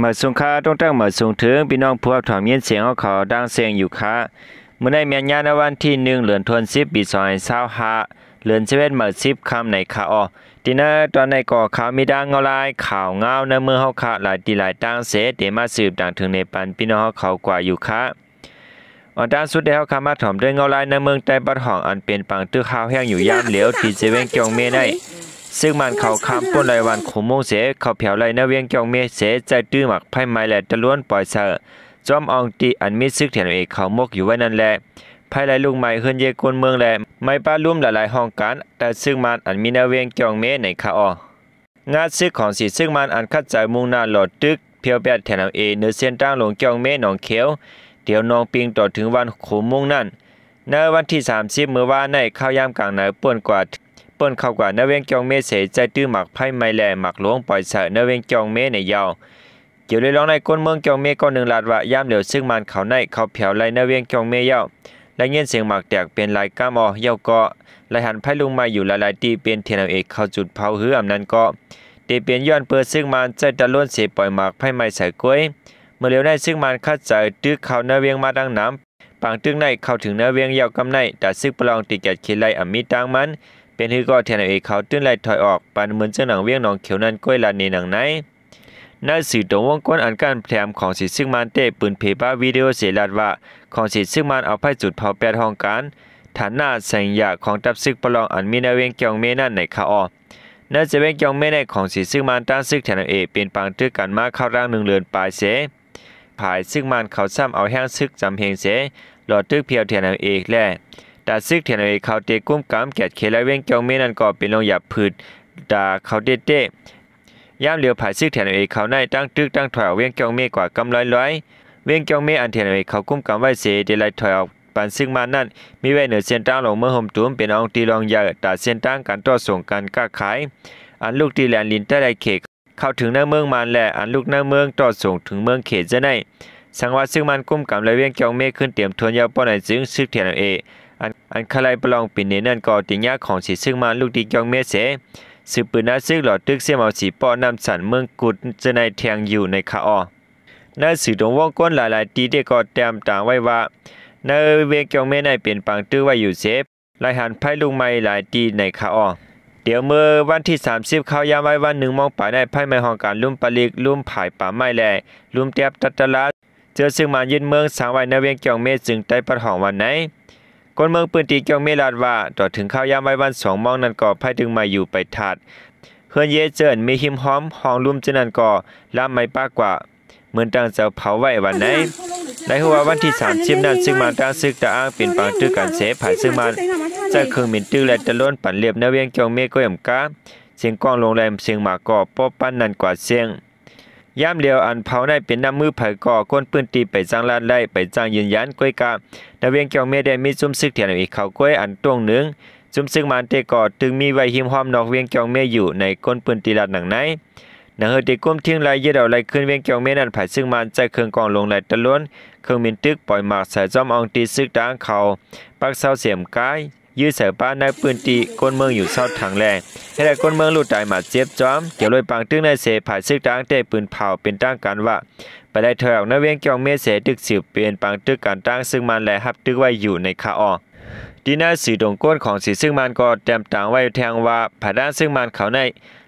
เมื่อสงค้าต้องตั้งเมื่อสูงถึงพี่น้องผู้ถอมยินเสียงเขาดังเสียงอยู่ค่ะเมื่อในเมียนยานวันที่1เดือนธันวาคมปี2025เดือน11เมื่อ10ค่ำในค่ะทีนั้นตอนในก่อข่าวมีดังเงาลายข่าวเงาในเมื่อเฮาค่ะหลายตีหลายตั้งเสเดมาสืบดังถึงในปันพี่น้องเขากว่าอยู่ค่ะด้านสุดแล้วคำมาถอมด้วยเงาลายในเมืองใต้บัดห้องอันเป็นปังตื้อข้าวแห้งอยู่ยามเหลียวที่เจเวงจองเมได้ซึ่งมันเขาคำป้นรายวันขุมมงเสเขาเผาไรในเวียงจองเมเสใจตื้อหมักไพ่ไม้แหลตะล้วนปล่อยเสอจอมอองตีอันมิซึกเถียนเอกเขามกอยู่ไว้นั่นแหละไพ่ไรลุงใหม่เฮือนเยกวนเมืองแหละไม่ป้าลุ่มหลายๆห้องกันแต่ซึ่งมันอันมีในเวียงจองเมในขางานซึกของสีซึ่งมันอันคัดใจมุ่งหน้าหลอดตึกเพียวแปดแถนเอาเอเนื้อเส้นตั้งลงจองเมหนองเขียวเดี๋ยวน้องปิงต่อถึงวันขุมมุ่งนั่นในวันที่30มื้อว่าในข้าวยามกลางหนาวป่วนกว่าเปิ้นเข้ากว่าในเวียงจองเมเสใจตื้อหมักไพ่ไม้แหลหมักหลวงปล่อยเสในเวียงจองเมในยาวเกี่ยวเลยร้องในก้นเมืองจองเมก็1ลาดว่ายามเหลียวซึ่งมันเขาในเขาเผาไรในเวียงจองเมยาวและเงี้ยเสียงหมักแตกเป็นลายก้ามอยาวก็ลายหันไพ่ลุงมาอยู่หลายๆตีเป็นเทียนเอกเขาจุดเผาหื้ออำนั้นก็ตีเป็นย้อนเปิดซึ่งมันใจตะล้วนเสปล่อยหมักไพ่ไม้ใส่กล้วยเมื่อเหลียวได้ซึ่งมันคัดใจตึกเขาในเวียงมาดังน้ำปังตึกในเข้าถึงในเวียงยาวกำในแต่ซึ่งประลองติแกดเขไลอมิตังมันเป็นฮือก็เทียนเอกเขาตื้นไหลถอยออกปันเหมือนเจ้าหนังเวียงหนองเขียวนั้นก้อยลานในหนังไหนน่าสื่อตรงวงก้นอันการแถมของสิซึ่งมันเตะปืนเพป้าวิดีโอเสียลาดว่าของสิซึ่งมันเอาไพ่จุดเผาแปดห้องการฐานหน้าแสงยาของตับซึกประลองอันมีในเวียงเกียงเมนั่นในขาน่าจะเวียงเกียงเมในของสิซึ่งมันตั้งซึกเทียนเอกเป็นปังตึกกันมาเข้าร่าง1เดือนปลายเสภายซึ่งมันเขาซ้ำเอาแห้งซึกจำเฮงเสหลอดตึกเพียวเทียนเอกแล่แต่ซึกเทียนเอกเขาเตะกุ้มกำแกดเคลเวียงเกียงเมนั่นก็เป็นลงหยับผืดด่าเขาเตะย่ามเหลียวผายซึกเทียนเอกเขาในตั้งตึกตั้งถอยออกเวียงเกียงเมกว่ากำร้อยเวียงเกียงเมอันเทียนเอกเขากุ้มกำไว้เสเดลัยถอยออกปันซึ่งมานั่นมีไว้เหนือเส้นตั้งลงเมื่อห่มตุ้มเป็นองตีรองยาแต่เส้นตั้งการต่อส่งการค้าขายอันลูกตีแลนลินใต้ไรเขตเข้าถึงหน้าเมืองมันแหละอันลูกหน้าเมืองต่อส่งถึงเมืองเขตจะได้สังวัดซึ่งมันกุ้มกำไรเวียงเกียงเมขึ้นเตรียมทวนยาวป้อนไหนจึงซึกเทียนเออันคลายประลองปิ่นเนนั่นก็ติญญาของสีซึ่งมันลูกตีเกียงเมเสสืบปืนนัดซึกหลอดตึกเสียมเอาสีป้อนำสันเมืองกุดจะในแทงอยู่ในขาในสื่อตรงวงก้นหลายๆตีได้ก็แต้มต่างไว้ว่าในเวียงเกียงเมในเปลี่ยนปังตื้อไว้อยู่เซฟลายหันไพ่ลุงไม้หลายตีในขาเดี๋ยวเมื่อวันที่30เข้ายามไว้วัน1มองป่าในไพ่ไม้ห้องการลุ่มปลิกลุ่มผายป่าไม้แหล่ลุ่มเตียบตัตลาเจอซึ่งมายึดเมืองสางไว้ในเวียงเกียงเมจึงได้ประหองวันไหนคนเมืองปืนตีเกียงเมลาดว่าต่อถึงข้าวยามไว้วัน2มองนั้นก็ไพ่ดึงมาอยู่ไปถาดเฮือนเยเจินมีหิมหอมห้องลุ่มเจนั้นก็ล่ามไม่ปากกว่าเหมือนตั้งจะเผาไว้วันไหนในหัววันที่30นั้นซึ่งมาตั้งซึกตะอ้างเป็นปังตื้อกันเสผายซึ่งมันจะเครื่องมินตื้อและตะล้นปั่นเรียบในเวียงเกียงเมก็ย่ำกาเสียงกล้องโรงแรมเสียงหมากก็ป้อปั้นนั่นกว่าเสียงย่ามเดียวอันเผาในเป็นน้ำมือไผ่ก่อก้นปืนตีไปจ้างลาดไล่ไปจ้างยืนยันก้อยกาในเวียงเกียงเมได้มีจุ่มซึกเถียนอีกเขาก้อยอันตรงหนึ่งจุ่มซึกมันเตก่อตึงมีไว้หิมหอมนอกเวียงเกียงเมอยู่ในก้นปืนตีลาดหนังไหนหนังเฮติกุ้มทิ้งลายยืดเอาลายขึ้นเวียงเกียงเมนั่นไผ่ซึ่งมันใจเครื่องกองลงไหลตะล้นเครื่องมินตึกปล่อยหมากใส่จอมอองตีซึกด่างเขาปักเสาเสียมกายยื้อเสือป้าในปืนตีก้นเมืองอยู่เศร้าทางแรงให้ได้ก้นเมืองหลุดตายมาเจ็บจอมเกี่ยวลอยปังตึ้งในเสผายซึกด่างเตะปืนเผาเป็นตั้งการว่าไปได้ถอยออกในเวียงเกียงเมเสตึกสิบเป็นปังตึกการตั้งซึ่งมันแลฮับตึกไว้อยู่ในขาดีน่าสื่อตรงก้นของสีซึ่งมันก็แต้มต่างไว้แทงว่าผาด้านซึ่งมันเขาใน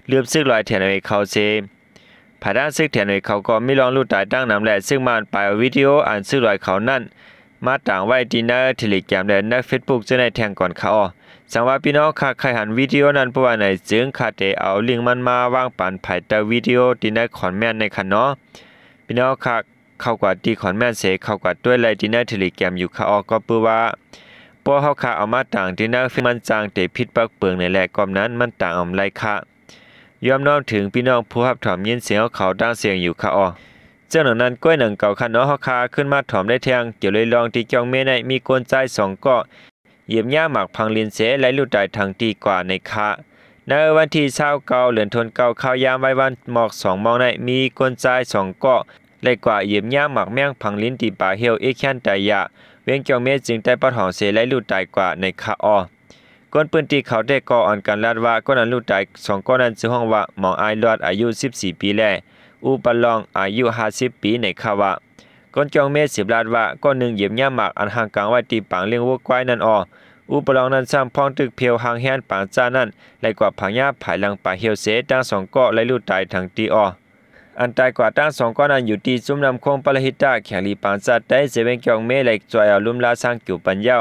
เลือบซึกลอยเถียนไว้เขาเสผาด้านซึกเถียนไว้เขาก็ไม่ลองหลุดตายตั้งน้ำแหล่ซึ่งมันไปวิดีโออ่านซึกลอยเขานั่นมาต่างไว้ดีน่าเทเลแกรมและใน Facebook จะในแทงก่อนเขาสังว่าพี่น้องค่ะใครหันวิดีโอนั้นเพราะว่าในจึงค่ะแต่เอาลิงก์มันมาวางปันไผ่แต่วิดีโอดีน่าขอนแม่นในคันเนาะพี่น้องค่ะเข้ากว่าดีขอนแม่นเสเข้ากว่าด้วยไลดีน่าเทเลแกรมอยู่ค่ะก็เพื่อว่าพอเขาค่ะเอามาต่างดีน่ามันจางแต่พิษปักเปลืองในแหละกอมนั้นมันต่างอำไรค่ะยอมน้อมถึงพี่น้องผู้รับถอมยินเสียงเขาดังเสียงอยู่ค่ะเจ้าหนังนั้นก้อยหนังเก่าคันเนาะเฮาคาขึ้นมาถอมได้แทงเกี่ยวเลยลองที่เกียงเมในมีกลใจ2ก็เหยียบย่าหมักพังลินเสและลุดได้ทางตีกว่าในคะในวันที่29เดือนธันวาคมข้าวยามไว้วันหมอก2มองในมีกลใจ2ก็เลยกว่าเหยียบย่าหมักแมงพังลินตีป่าเฮียวเอแคนตายะเวียงเกียงเมจึงได้ปะถองเสและลุดได้กว่าในคะก้นปืนตีเขาได้ก่ออ่อนกันลาดว่าก้นนั้นลุดได้2ก้อนนั้นชื่อห้องว่าหมองไอลอดอายุ14ปีแล อุปลองอายุ50ปีในคาวะก้นจองเม10 ลาดว่าก้อนหนึ่งเหยียบย่าหมากอันห่างกลางไว้ตีปังเลี้ยงวัวควายนั่นอุปลองนั้นซ้ำพ้องตึกเพียวหางแฮนปางจ้านั่นไหลกว่าผางยาผายลังป่าเหี่ยวเสตั้ง2ก้อไหลลู่ตายทางตีอันตายกว่าตั้ง2ก้อนั้นอยู่ที่จุ่มนำคงปะละหิตาแขงลีปางจ้าได้เสเวงจองเมไหลจอยเอาลุ่มลาสร้างกิ่วปัญญา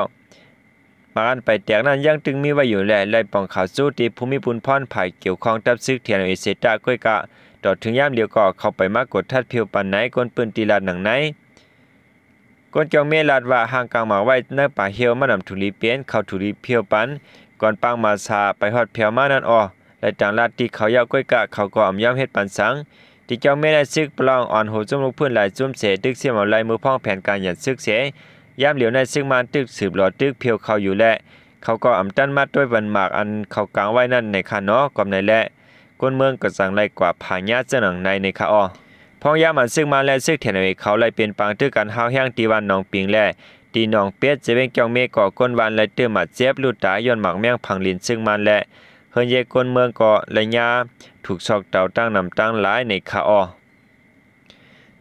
มาอันไปแตกนั้นยังตึงมีไว้อยู่แลไล่ปองข่าวสู้ตีภูมิพุนพรภายเกี่ยวข้องตับซึกเทียนเอเซตาก้อยกะดอดถึงย่ามเดียวก็เข้าไปมากดทัดเพียวปันไหนก้นปืนตีลาดหนังไหนก้นจองเมลาดว่าห่างกลางหมากไว้ในป่าเหี่ยวมานำถุลีเปียนเข้าถุลีเพียวปันก่อนปังมาซาไปฮอดเพียวมานั่นและต่างลาดที่เขายาวก้อยกะเขาก็อำย่อมเฮ็ดปันสังที่เจ้าเมได้ซึกปลองอ่อนโหจุ่มลูกพื้นหลายจุ่มเสตึกเสียมเอาลายมือพ้องแผนการหยัดซึกเสย่ามเหลียวในซึกมันตึกสืบหลอดตึกเพียวเขาอยู่แลเขาก็อำตันมาด้วยวันหมากอันเขากลางไว้นั่นในคาเนาะกอมในแลคนเมืองก็สั่งไล่กว่าผาญาเจ้าหนังในคาพ้องยามันซึกมาและซึกเถียนเอาเขาไล่เป็นปางตึกกันห้าวแห้งตีวันหนองปิงแลตีหนองเป็ดจะเป็นเจ้าเมฆก่อก้นวันและเตื้อมาเจ็บลูดตายย้อนหมักแมงพังลินซึ่งมันและเฮินเยคนเมืองก็และยาถูกชอกเต่าตั้งนำตั้งหลายในคา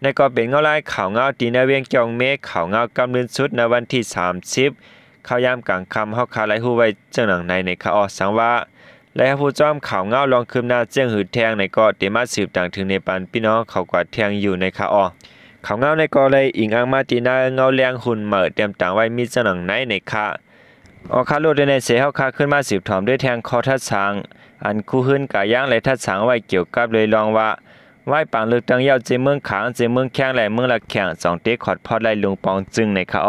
ในก็เป็นเงาลายข่าวเงาตีในเวียงเจ้าเมฆข่าวเงากำลืนสุดในวันที่30เข้ายามกลางค่ำเฮาคาไลฮู้ไว้เจ้าหนังในคาสังว่าและผู้จอมข่าวเงาลองคืมหน้าเจียงหืดแทงในก็เตมาสืบต่างถึงในปานพี่น้องเขากว่าแทงอยู่ในคาข่าวเงาในก็เลยอิงอังมาตีนาเงาแรงหุ่นเหม่อเตรียมต่างไว้มีเจ้าหนังในคาคาโลดในเสเฮาคาขึ้นมาสืบถอมด้วยแทงคอทัดสางอันคู่หื้นกาย่างและทัดสางไว้เกี่ยวกับเลยลองว่าไว้ปังเลือกตั้งยาวเจเมืองขางเจเมืองแข้งและเมืองละแข่ง2เตะขอดพอดไล่ลุงปองจึงในคา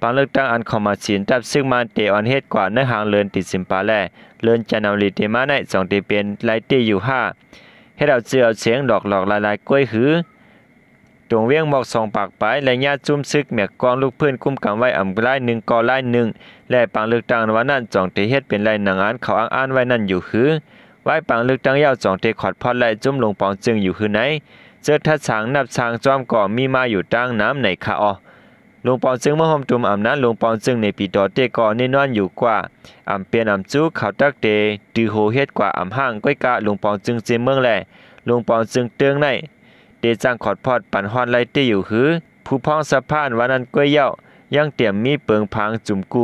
ปังเลือกตั้งอันคอมมาชินตับซึ่งมันเตออนเฮ็ดกว่าเนื้อหางเลินติดสิมปาแลเลินจะนำลีเตมาใน2เตเป็นไลเตอยู่5ให้เราเจือเสียงดอกหลอกลายกล้วยหือตรงเวียงหมอก2ปากไปและญาติจุ่มซึกเมียกองลูกเพื่อนกุ้มกำไว้อำไล่1กอไล่1และปังเลือกตั้งวันนั้น2เตเฮ็ดเป็นไล่หนังอันเขาอ้างไว้นั่นอยู่หือไว้ปังเลือกตั้งยาว2เตขอดพอดไล่จุ่มลงปองจึงอยู่หือไหนเจอทัดสางนับสางจอมก่อมีมาอยู่ตั้งน้ำในคาลงปองซึ่งเมื่อหอมตุ่มอำนั้นลงปองซึ่งในปีดอเตก่อนี่นอนอยู่กว่าอำเปียนอำจู้เขาตักเตตือโหเฮ็ดกว่าอำห้างก้อยกะลงปองจึงเจเมืองแลลงปองจึงเตืองในเตจังขอดพอดปันฮอนไลเตอยู่หือผู้พ้องสะพานวันนั้นก้อยเย้ายังเตรียมมีเปิงพังจุ่มกู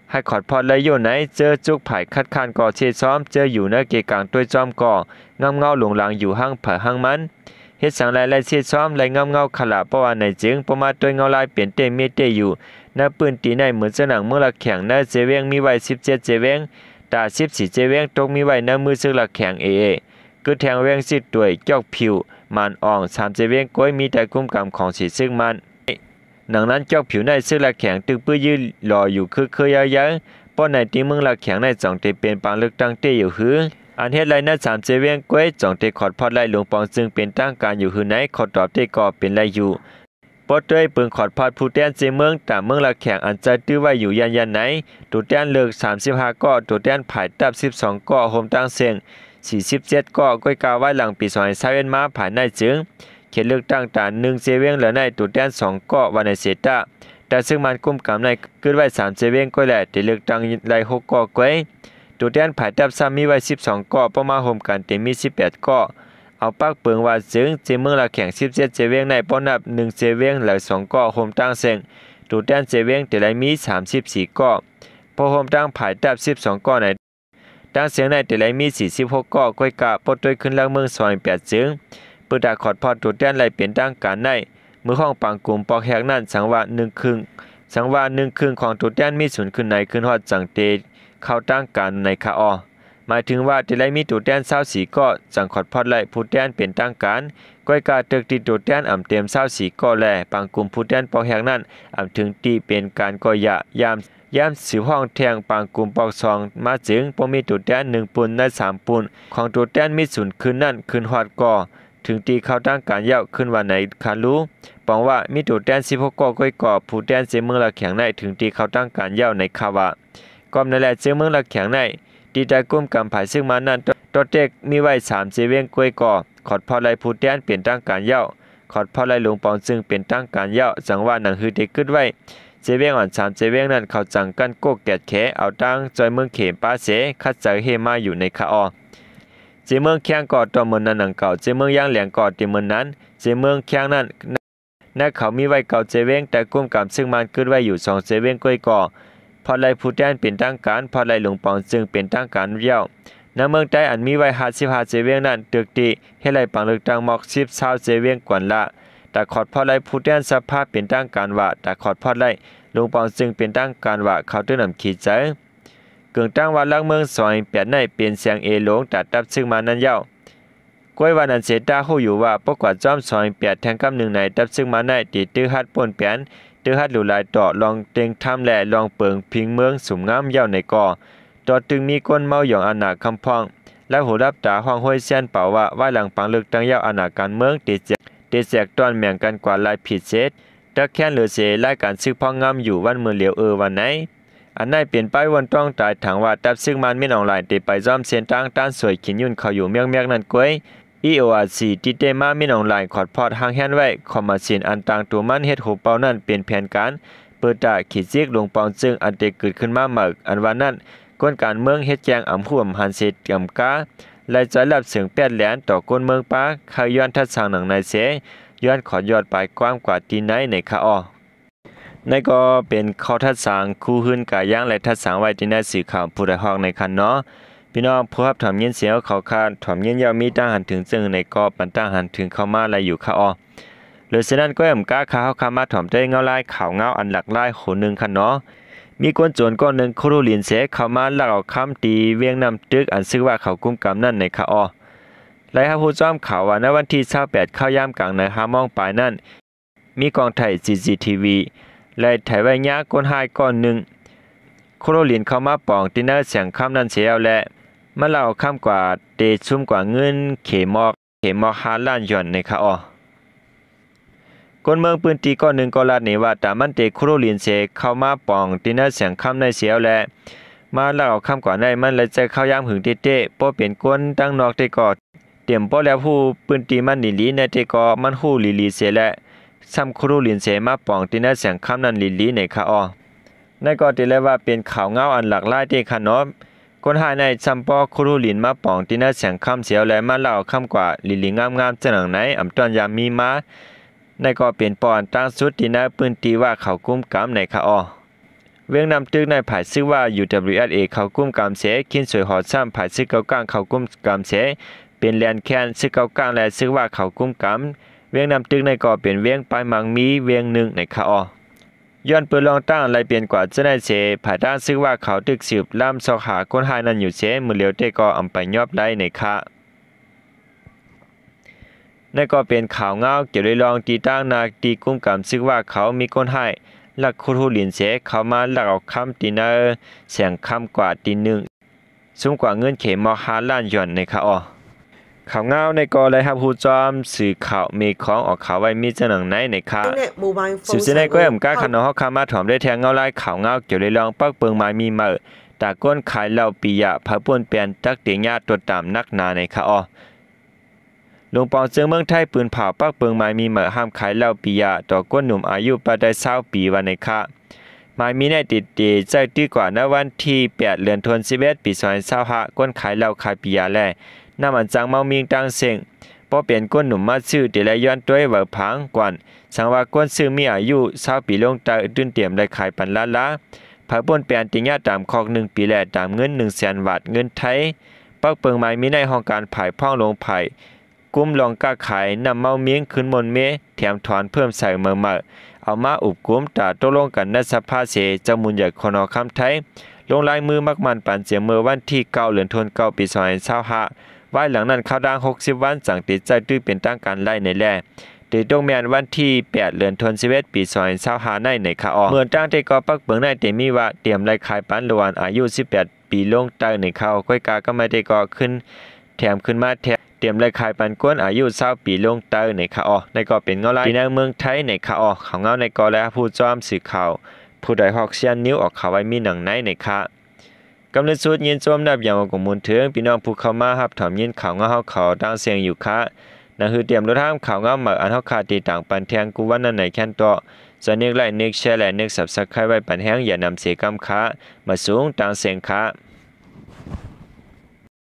ให้ขอดพอดไลโยไหนเจอจุกไผ่คัดค้านก่อเชซ้อมเจออยู่ในเกกลางต้วยจอมก่องำเงาหลงหลังอยู่ห้างเผอห้างมันเฮ็ดสังไลและเสียซ้อมไลเงาขลาเพราะว่าในจึงประมาณตัวเงาลายเปลี่ยนเตมีเตอยู่หน้าปืนตีในเหมือนสนังเมื่อละแข่งหน้าเจเวงมีไว้17เจเวงตา14เจเวงตกมีไว้หน้ามือซึ่งละแข่งคือแทงเวงสิด้วยจอกผิวมันอ่อง3เจเวงก้อยมีแต่คุ้มกำของสีซึ่งมันหนังนั้นจอกผิวในซึ่งละแข่งตึกปื้อยืนรออยู่คือยาวๆป้อนในตีเมืองละแข่งใน2เตเป็นปางเลือกตั้งเตอยู่หืออันเฮ็ดไรนะ3เจเวียงก้วย2เตขอดพอดไล่หลวงปองซึ่งเป็นตั้งการอยู่หือไหนขอตอบเตก็เป็นไรอยู่ปอดด้วยปืนขอดพอดผู้แต้นเจเมืองตามเมืองละแข่งอันจะตื้อไว้อยู่ยันไหนตัวแต้นเลิก35ก้อตัวแต้นผายตับ12ก้อโฮมตั้งเสียง47ก้อก้อยกาไว้หลังปี2021มาผ่านในจึงเขตเลือกตั้งตา1เจเวียงเหลือในตัวแต้น2ก้อวันในเสตาแต่ซึ่งมันกุมกำในขึ้นไว้3เจเวียงก้อยแหละแต่เลือกตั้งไล่6ก้อก้อยตัวแดนผายดับซ้ำมีไว้12ก้อประมาณโฮมกันเต็มมี18ก้อเอาปักเปิงว่าจึงเจเมืองละแข่ง17เจเวียงในป้อนนับ1เจเวียงและ2ก้อโฮมตั้งเซงตัวแดนเจเวียงแต่ละมี34ก้อพอโฮมตั้งผายดับ12ก้อในตั้งเสียงในแต่ละมี46ก้อก้อยกะปดด้วยขึ้นล่างเมือง28จึงปืดาขอดพอตัวแดนไหลเป็นตั้งการในมือห้องปังกลุ่มปอกแหกนั่นสังว่า1ครึ่งสังว่า1ครึ่งของตัวแดนมีศูนย์ขึ้นในขึ้นฮอดจังเตเข้าตั้งการในคาหมายถึงว่าแต่ละมีตัวแดน24ก้อจังขอดพอดไล่ผู้แดนเป็นตั้งการก้อยกาตึกติดตัวแดนอำเต็ม24ก้อแลปังกลุ่มผู้แดนปอกแหกนั้นอำถึงตีเป็นการก่อยามสิวห้องแทงปังกลุ่มปอกซองมาจึงบ่มีตัวแดน1ปุ่นใน3ปุ่นของตัวแดนมีศูนย์ขึ้นนั่นขึ้นฮอดก่อถึงตีเข้าตั้งการยาวขึ้นวันไหนคารู้ปองว่ามีตัวแดน16ก้อก้อยก่อผู้แดนเสเมืองละแข็งในถึงตีเข้าตั้งการยาวในคาวะกอมนั่นแหละเจเมืองละแข็งในตีได้กุ้มกำผายซึ่งมานั้นตอเต็กมีไว้3เจเวียงกล้วยก่อขอดพอไลผู้แดนเปลี่ยนตั้งการยาวขอดพอไลหลวงปองซึ่งเป็นตั้งการยาวจังว่าหนังฮือได้ขึ้นไว้เจเวียงอ่อน3เจเวียงนั้นเขาจังกันโกกแกดแขเอาตั้งจอยเมืองเขมป้าเสคัดใจเฮมาอยู่ในคาเจ เมืองแข้งก่อต่อเมืองนั้นหนังเก่าเจเมืองย่างแหลงก่อติเมืองนั้นเจเมืองแข้งนั้นนักเขามีไว้เก่าเจเวงแต่กุ้มกับซึ่งมันขึ้นไว้อยู่2เจเวงก้อยก่อพอไลผู้แทนเป็นทางการพอไลหลวงปองจึงเป็นทางการเยี่ยวในเมืองใต้อันมีไว้55เจเวงนั้นตึกตีให้ไลปังเลือกตั้งหมอก10-20เจเวงกวนละแต่ขอดพอไลผู้แทนสภาพเป็นทางการว่าแต่ขอดพอไลหลวงปองจึงเป็นทางการว่าเขาตื้อนำขีดใจเกิงตั้งว่าลักเมืองซอย8ในเป็นเสียงเอหลงตัดตับซึ่งมานั้นเย้ากวยวันนั้นเสตาฮู้อยู่ว่าปกว่าจอมซอย8แทงกำ1ในตับซึ่งมาในติตื้อฮัดป่นแปนตื้อฮัดหลู่หลายต่อลองเต็งทำแลลองเปิงพิงเมืองสุมงามเย้าในก่อต่อตึงมีก้นเมาหยองอนาคำพองและหูรับตาห้องห้วยเซียนเป่าว่าว่าหลังปังลึกตั้งเย้าอนาการเมืองติแจกตอนแม่งกันกว่าลายผิดเศษตะแค่นเหลือเสรายการซื้อพองงามอยู่วันมือเหลียววันไหนอันไหนเปลี่ยนไปวันต้องตายถังว่าตับซึ่งมันไม่นองหลายติไปซ้อมเส้นทางต้านสวยขินยุ่นเขาอยู่เมียงนั่นกวยEORC ที่ได้มาไม่นองหลายขอดพอดหางแฮนไว้คอมมาสินอันต่างตัวมันเฮ็ดหูเป่านั่นเป็นแผนการเปิดตาขีดเจียกลงปองจึงอันเตเกิดขึ้นมาหมึกอันวันนั้นก้นการเมืองเฮ็ดแจงอำห่วมหันเสตกำกาและจะรับเสียง8แหลนต่อก้นเมืองป้าขย้อนทัดสางหนังในเสย้อนขอดยอดไปกว้างกว่าตีไหนในคาอ้อนั่นก็เป็นข้อทัดสางคู่หื้นกาย่างและทัดสางไว้ที่ในสื่อข่าวผู้ใดฮอกในคันเนาะพี่น้องผู้รับถอมเย็นเสียวเขาคาดถอมเย็นยาวมีตั้งหันถึงซึ่งในกอปันตั้งหันถึงเข้ามาอะไรอยู่ค่ะอหรือฉะนั้นก็ย่ำก้าข้าวคามาถอมได้เงาลายข่าวเงาอันหลักลายคนหนึ่งคันเนาะมีคนโจรก้อนหนึ่งโคโรลินเสเข้ามาลักเอาคำตีเวียงนำตึกอันซึ่งว่าเขากุมกำนั่นในค่ะอไล่ฮาผู้จ้อมข่าวว่าในวันที่28เข้ายามกลางใน5 โมงปลายนั่นมีกองไทย CCTV และถ่ายไว้ยาก้นหายก้อนหนึ่งโคโรลินเข้ามาปองตินเนอร์เสียงคำนั้นเสียวและมาเล่าคำกว่าเตชุ่มกว่าเงินเขมอก5 ล้านหยวนในค่ะคนเมืองปืนตีก้อนหนึ่งก็ลาดนี่ว่าแต่มันเตโคโรลินเสเข้ามาปองตินเนอร์เสียงคำในเสียวและมาเล่าคำกว่าในมันเลยจะเข้ายามหึงเต้ๆป้อเป็นก้นตั้งนอกเตกอดเตรียมป้อแล้วผู้ปืนตีมันลีในเตกอมันฮู้ลีเสและซ้ำโคโรลินเสมาปองตินเนอร์เสียงคำนั้นลีในค่ะนั่นก็ติเลยว่าเป็นข่าวเงาอันหลากหลายเตค่ะเนาะคนหายในซัมปอโคโรลินมาปองที่น่าเสียงคำเสียวและมาเล่าคำกว่าลิงงามๆเจ้าหนังไหนอำตอนยามมีมาในก็เป็นปอนตั้งสุดที่น่าปืนตีว่าเขากุ้มกำในค่ะเวียงนำตึกในผายชื่อว่า UWSA เขากุ้มกำเสขินสวยหอดซ้ำผายชื่อเก้ากลางเขากุ้มกำเสเป็นแลนแคนชื่อเก้ากลางและชื่อว่าเขากุ้มกำเวียงนำตึกในก็เป็นเวียงปลายมังมีเวียงหนึ่งในค่ะย้อนเปิดลองตั้งอะไรเปลี่ยนกว่าจะได้เสผายด้านซึ่งว่าเขาตึกสืบล่ำสอกหาคนหายนั้นอยู่เสมือเลียวเตก็อำไปยอบไล่ในค่ะนั่นก็เป็นข่าวเงาเกี่ยวกับลองตีตั้งนาตีกุ้มกำซึ่งว่าเขามีคนหายลักคุรุลินเสเขามาลักเอาคำตีเนอร์เสียงคำกว่าตีหนึ่งสูงกว่าเงินเข็ม5 ล้านหยวนในค่ะข่าวเงาในกอเลยครับผู้จอมสื่อข่าวมีของออกข่าวไว้มีเจ้าหนังไหนในค่ะสื่อเสนอก็ย่ำก้าขนมฮอกคามาถอมได้แทงเงาลายข่าวเงาเกี่ยวกับลองปักเปิงไม้มีเมื่อตาก้นขายเหล้าปียะผาป่วนเปลี่ยนตักเตียงญาติตัวตามนักนาในค่ะหลวงปองเจืองเมืองไทยปืนเผาปักเปิงไม้มีเมื่อห้ามขายเหล้าปียะต่อก้นหนุ่มอายุประได้20 ปีวันในค่ะไม้มีในติดตีใจตีกว่าในวันที่8 เดือนธันวาคมปี2025ก้นขายเหล้าขายปียะแลน้ำอันจังเมามิงตังเสียงพอเปลี่ยนก้นหนุ่มมาซื้อแต่ละย้อนด้วยเวอพังกวนสังว่าก้นซื้อมีอายุ20 ปีลงตาตื่นเตรียมได้ขายปันละผาป่นเปลี่ยนติญาตามคอก1 ปีแลตามเงิน100,000 บาทเงินไทยปักเปิงไม้มีในห้องการผายพ่องลงไผ่กุ้มลองก้าขายนำเมาเมียงขึ้นมนเมแถมถอนเพิ่มใส่เมื่อเอามาอุบกุ้มตาตกลงกันในสภาเสจมุนใหญ่คนอคำไทยลงลายมือมักมันปันเสียเมื่อวันที่9 เดือนธันวาคมปี2025ไว้หลังนั้นเข้าดัง60 วันสั่งติดใจตื้อเป็นตั้งการไล่ในแล่ติดตรงแมนวันที่8 เดือนธันวาคมปี2025ในค่ะเมื่อตั้งแต่ก็ปักเบิ่งในเตมีว่าเตรียมไล่ขายปันระหว่างอายุ18 ปีลงใต้ในเขาค่อยกาก็ไม่ได้ก็ขึ้นแถมขึ้นมาแถมเตรียมไล่ขายปันก้นอายุ20 ปีลงใต้ในค่ะในก็เป็นเงาลายในเมืองไทยในค่ะเขาเงาในก็และผู้จ้อมสื่อข่าวผู้ใดฮอกเซียนนิ้วออกข่าวไว้มีหนังในค่ะกำลังสุดยินจมนับอย่างว่าของมูลถึงพี่น้องผู้เข้ามารับถอมยินข่าวเงาเขาดังเสียงอยู่ค่ะนั่นคือเตรียมรถทางข่าวเงาเหมืออันเฮาขาดตีต่างปันแทงกูวันนั้นไหนแค่นต่อส่วนนึกไลค์นึกแชร์และนึก Subscribe ไว้ปันแห้งอย่านำเสียกำค้ามาสูงต่างเสียงค่ะ